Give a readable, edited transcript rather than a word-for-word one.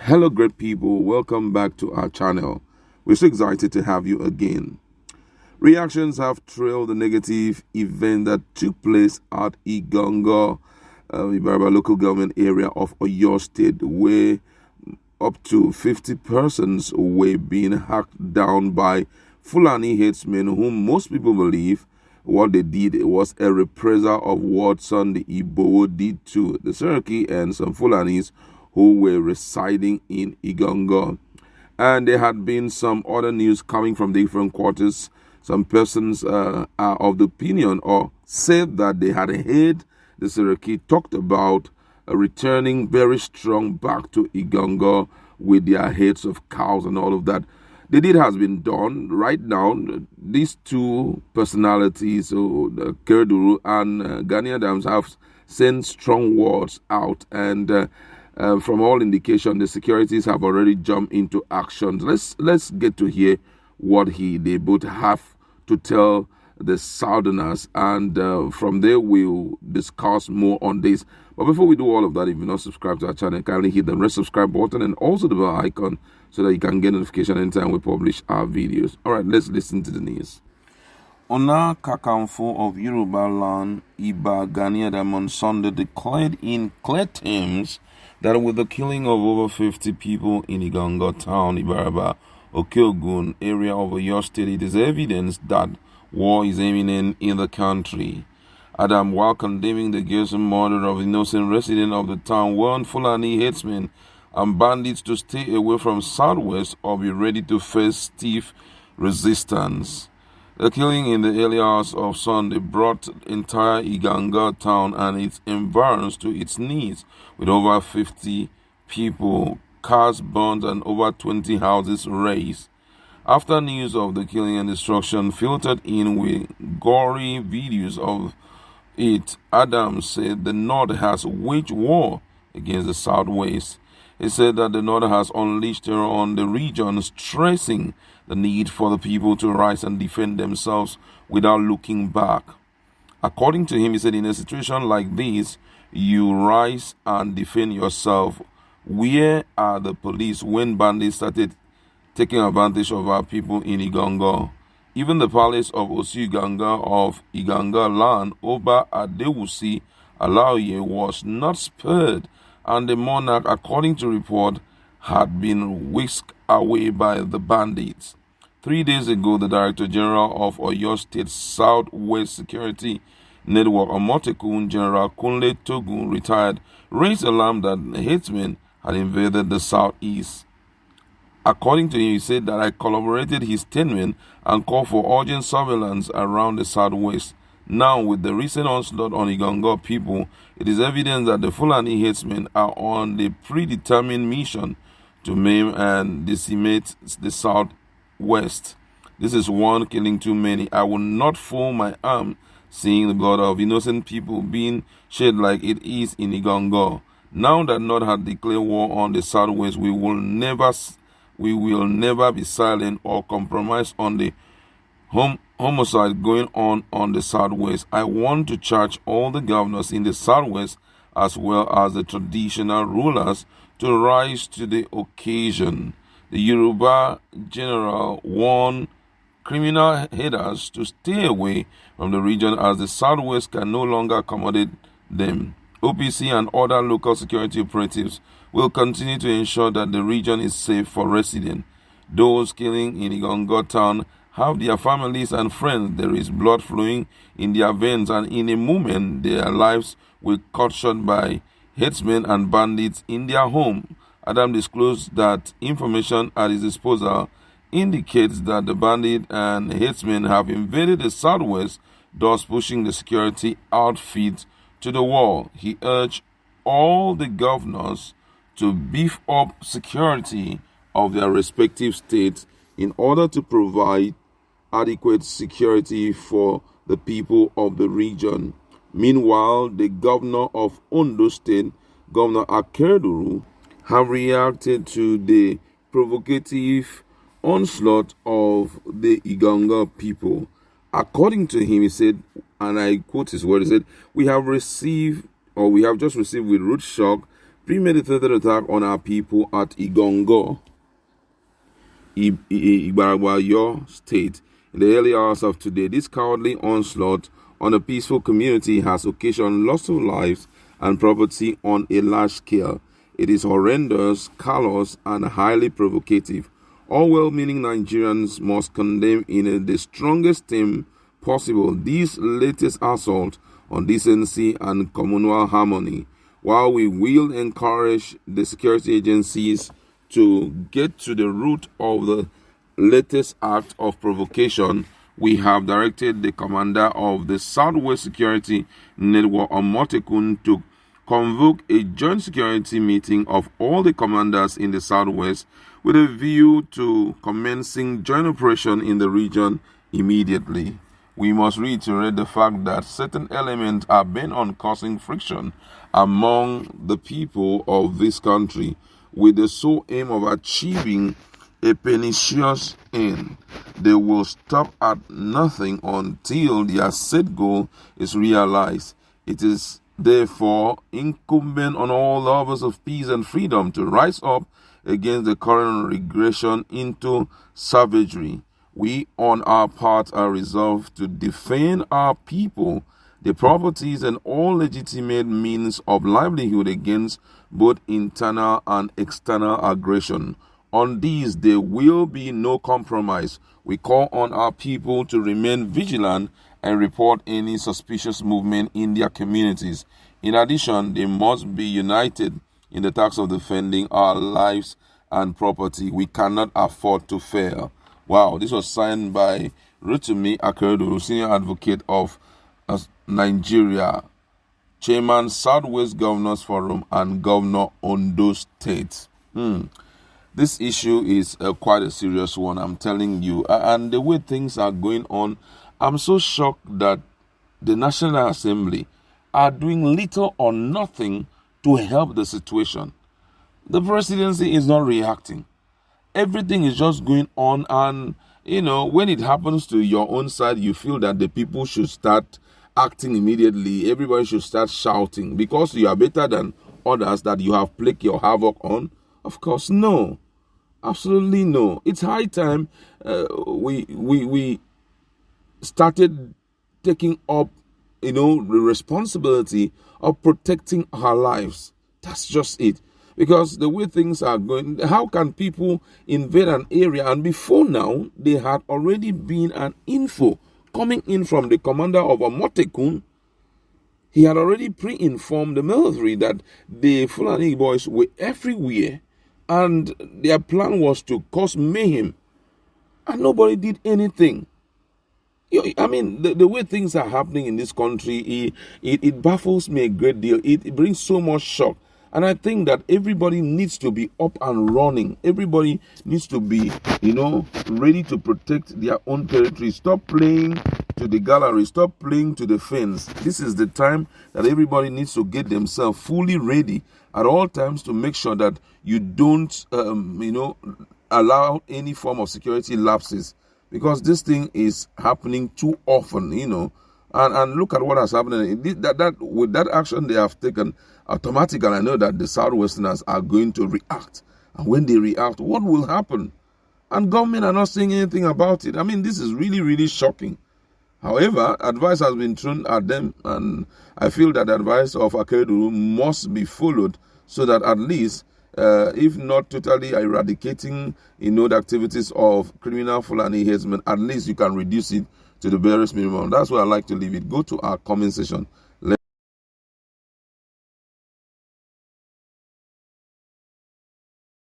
Hello, great people. Welcome back to our channel. We're so excited to have you again. Reactions have trailed the negative event that took place at Iganga, Ibarapa local government area of Oyo State, where up to 50 persons were being hacked down by Fulani headsmen, whom most people believe what they did was a reprisal of what Sunday Igbo did to the Seriki and some Fulanis who were residing in Iganga. And there had been some other news coming from different quarters. Some persons are of the opinion or said that they had heard the Seriki talked about returning very strong back to Iganga with their heads of cows and all of that. The deed has been done. Right now, these two personalities, Akeredolu and Gani have sent strong words out, and from all indication, the securities have already jumped into action. Let's get to hear what they both have to tell the Southerners, and from there we'll discuss more on this. But before we do all of that, if you're not subscribed to our channel, kindly hit the red subscribe button and also the bell icon so that you can get notification anytime we publish our videos. All right, let's listen to the news. Ona Kakamfo of Yoruba land, Igangan, on Sunday declared in clear terms that with the killing of over 50 people in Iganga town, Ibarapa, Okeredolu area of Oyo State, it is evidence that war is imminent in the country. Adam, while condemning the gruesome murder of innocent residents of the town, warned Fulani headsmen and bandits to stay away from southwest or be ready to face stiff resistance. The killing in the early hours of Sunday brought entire Iganga town and its environs to its knees, with over 50 people, cars burned, and over 20 houses razed. After news of the killing and destruction filtered in with gory videos of it, Adams said the North has waged war against the Southwest. He said that the North has unleashed terror on the region, stressing the need for the people to rise and defend themselves without looking back. According to him, he said, in a situation like this, you rise and defend yourself. Where are the police when bandits started taking advantage of our people in Iganga? Even the palace of Iganga of Iganga land, Oba Adewusi Alaoye, was not spared, and the monarch, according to report, had been whisked away by the bandits. 3 days ago, the Director General of Oyo State Southwest Security Network, Omotekun General Kunle Togun, retired, raised alarm that headsmen had invaded the southeast. According to him, he said that I corroborated his statement and called for urgent surveillance around the southwest. Now, with the recent onslaught on Iganga people, it is evident that the Fulani headsmen are on the predetermined mission to maim and decimate the southwest. This is one killing too many. I will not fold my arm seeing the blood of innocent people being shed like it is in Iganga. Now that North had declared war on the southwest, we will never be silent or compromise on the homicide going on the southwest. I want to charge all the governors in the southwest as well as the traditional rulers to rise to the occasion. The Yoruba general warned criminal headers to stay away from the region as the southwest can no longer accommodate them. OPC and other local security operatives will continue to ensure that the region is safe for residents. Those killing in Iganga town have their families and friends. There is blood flowing in their veins, and in a moment their lives will cut short by headsmen and bandits in their home. Adam disclosed that information at his disposal indicates that the bandit and headsmen have invaded the southwest, thus pushing the security outfit to the wall. He urged all the governors to beef up security of their respective states in order to provide adequate security for the people of the region. Meanwhile, the governor of Ondo State, Governor Akeredolu, have reacted to the provocative onslaught of the Iganga people. According to him, he said, and I quote his word, he said, we have just received with rude shock premeditated attack on our people at Iganga, Ibarapa state. In the early hours of today, this cowardly onslaught on a peaceful community has occasioned loss of lives and property on a large scale. It is horrendous, callous, and highly provocative. All well-meaning Nigerians must condemn in the strongest term possible this latest assault on decency and communal harmony. While we will encourage the security agencies to get to the root of the latest act of provocation, we have directed the commander of the Southwest Security Network on Motekun to convoke a joint security meeting of all the commanders in the Southwest with a view to commencing joint operation in the region immediately. We must reiterate the fact that certain elements are bent on causing friction among the people of this country with the sole aim of achieving a pernicious end. They will stop at nothing until their set goal is realized. It is therefore incumbent on all lovers of peace and freedom to rise up against the current regression into savagery. We, on our part, are resolved to defend our people, their properties, and all legitimate means of livelihood against both internal and external aggression. On these, there will be no compromise. We call on our people to remain vigilant and report any suspicious movement in their communities. In addition, they must be united in the task of defending our lives and property. We cannot afford to fail. Wow, this was signed by Rotimi, Akeredolu, senior advocate of Nigeria, chairman Southwest Governors Forum, and Governor Ondo State. This issue is quite a serious one, I'm telling you. And the way things are going on, I'm so shocked that the National Assembly are doing little or nothing to help the situation. The presidency is not reacting. Everything is just going on, and when it happens to your own side, you feel that the people should start acting immediately. Everybody should start shouting because you are better than others that you have played your havoc on. Of course, no. Absolutely no. It's high time we started taking up, the responsibility of protecting our lives. That's just it. Because the way things are going, how can people invade an area? And before now, there had already been an info coming in from the commander of Motekun. He had already pre-informed the military that the Fulani boys were everywhere and their plan was to cause mayhem. And nobody did anything. I mean, the way things are happening in this country, it baffles me a great deal. It brings so much shock. And I think that everybody needs to be up and running. Everybody needs to be, ready to protect their own territory. Stop playing to the gallery. Stop playing to the fence. This is the time that everybody needs to get themselves fully ready at all times to make sure that you don't, allow any form of security lapses. Because this thing is happening too often, And look at what has happened. With that action they have taken, automatically I know that the Southwesterners are going to react. And when they react, what will happen? And government are not saying anything about it. I mean, this is really, really shocking. However, advice has been thrown at them, and I feel that the advice of Akeredolu must be followed so that at least, if not totally eradicating, the activities of criminal Fulani headsmen, at least you can reduce it to the barest minimum. That's where I like to leave it. Go to our comment section